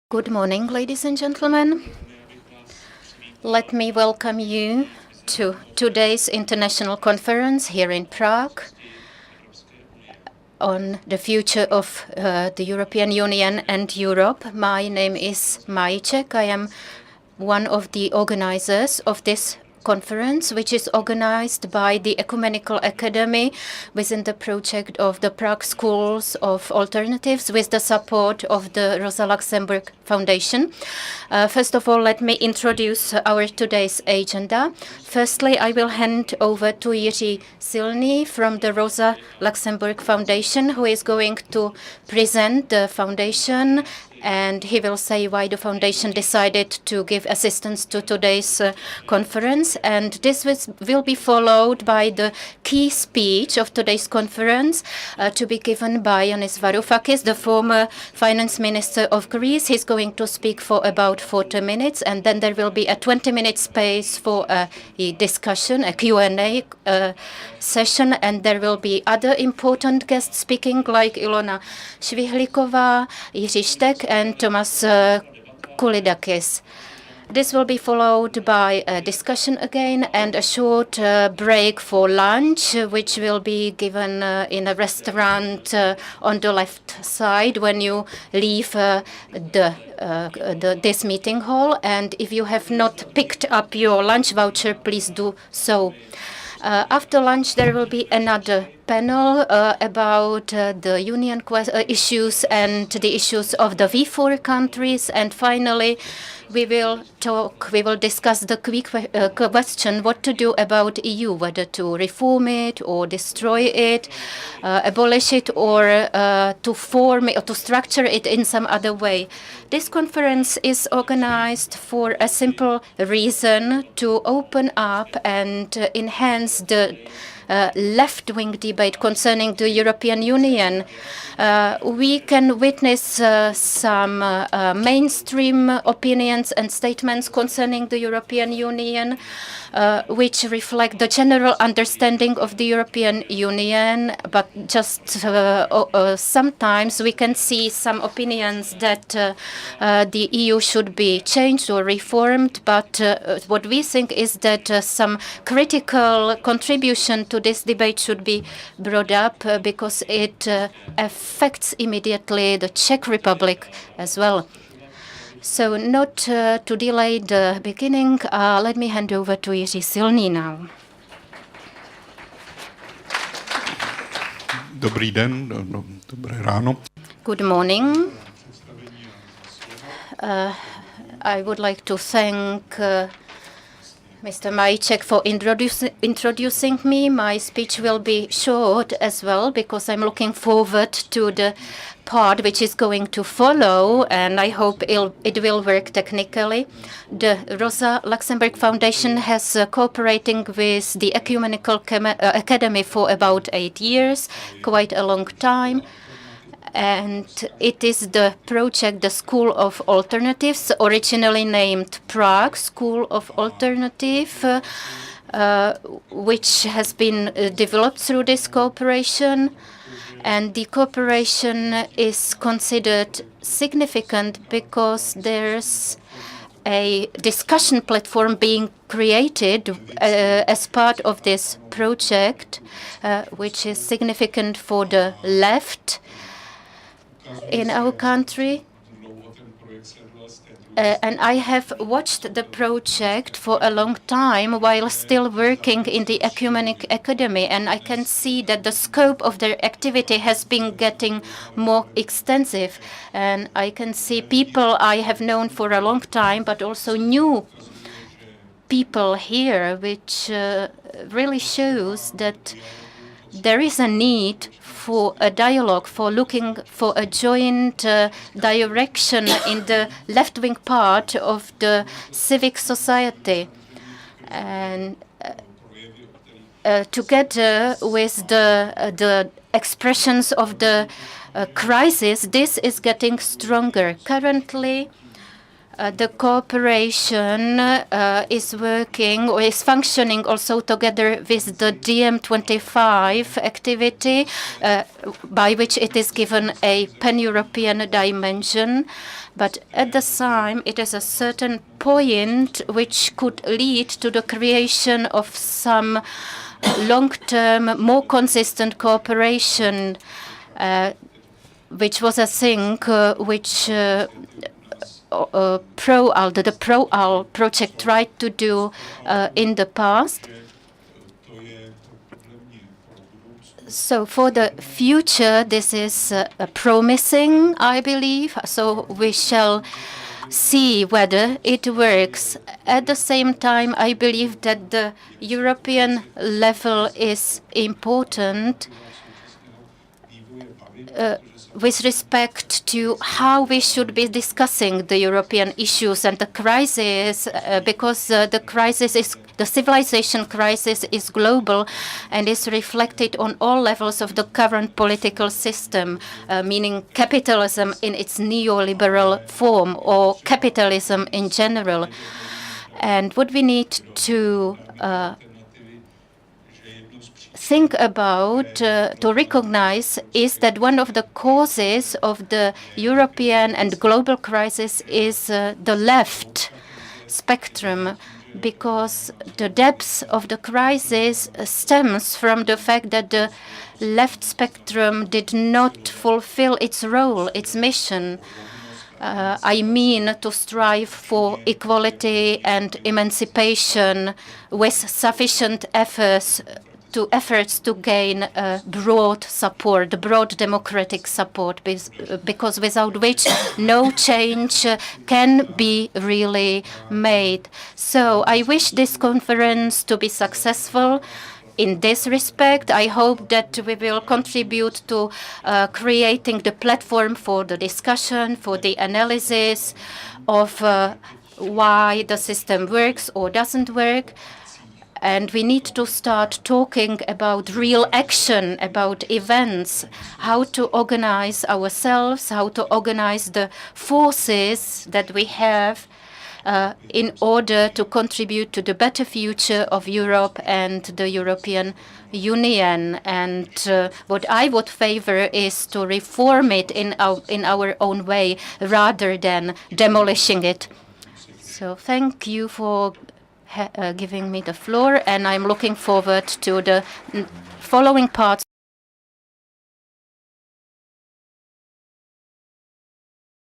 Good morning, ladies and gentlemen. Let me welcome you to today's international conference here in Prague on the future of the European Union and Europe. My name is Majček. I am one of the organizers of this conference, which is organized by the Ecumenical Academy within the project of the Prague Schools of Alternatives with the support of the Rosa Luxemburg Foundation. First of all, let me introduce our today's agenda. Firstly, I will hand over to Silny from the Rosa Luxemburg Foundation, who is going to present the foundation, and he will say why the foundation decided to give assistance to today's conference. And this will be followed by the key speech of today's conference to be given by Yanis Varoufakis, the former finance minister of Greece. He's going to speak for about 40 minutes, and then there will be a 20-minute space for a discussion, a Q&A session, and there will be other important guests speaking like Ilona Švihlíková, Jiří Štek, and Thomas Koulidakis. This will be followed by a discussion again and a short break for lunch, which will be given in a restaurant on the left side when you leave this meeting hall. And if you have not picked up your lunch voucher, please do so. After lunch, there will be another panel about the union issues and the issues of the V4 countries. And finally, we will discuss the quick question what to do about EU, whether to reform it or destroy it, abolish it, or to form it or to structure it in some other way. This conference is organized for a simple reason: to open up and enhance the left-wing debate concerning the European Union. We can witness some mainstream opinions and statements concerning the European Union, which reflect the general understanding of the European Union, but just sometimes we can see some opinions that the EU should be changed or reformed, but what we think is that some critical contribution to this debate should be brought up because it affects immediately the Czech Republic as well. So not to delay the beginning, let me hand over to Jiří Silný now. Dobrý den, dobré ráno. Good morning. I would like to thank Mr. Majček for introducing me. My speech will be short as well because I'm looking forward to the part which is going to follow, and I hope it will work technically. The Rosa Luxemburg Foundation has cooperating with the Ecumenical Academy for about 8 years, quite a long time. And it is the project, the School of Alternatives, originally named Prague School of Alternative, which has been developed through this cooperation. And the cooperation is considered significant because there's a discussion platform being created as part of this project, which is significant for the left in our country. And I have watched the project for a long time while still working in the Ecumenic Academy, and I can see that the scope of their activity has been getting more extensive. And I can see people I have known for a long time, but also new people here, which really shows that there is a need for a dialogue, for looking for a joint direction in the left-wing part of the civic society. And together with the expressions of the crisis, this is getting stronger. Currently, The cooperation is working or is functioning also together with the Diem 25 activity, by which it is given a pan-European dimension. But at the same, it is a certain point which could lead to the creation of some long-term, more consistent cooperation, which was a thing which the Pro-Al project tried to do in the past. So for the future, this is promising, I believe. So we shall see whether it works. At the same time, I believe that the European level is important with respect to how we should be discussing the European issues and the crisis, because the civilization crisis is global and is reflected on all levels of the current political system, meaning capitalism in its neoliberal form or capitalism in general. And what we need to think about, to recognize, is that one of the causes of the European and global crisis is the left spectrum, because the depth of the crisis stems from the fact that the left spectrum did not fulfill its role, its mission. I mean, to strive for equality and emancipation with sufficient efforts to gain broad support, broad democratic support, because without which no change can be really made. So I wish this conference to be successful. In this respect, I hope that we will contribute to creating the platform for the discussion, for the analysis of why the system works or doesn't work. And we need to start talking about real action, about events, how to organize ourselves, how to organize the forces that we have in order to contribute to the better future of Europe and the European Union. And what I would favor is to reform it in our own way rather than demolishing it. So thank you for giving me the floor, and I'm looking forward to the following parts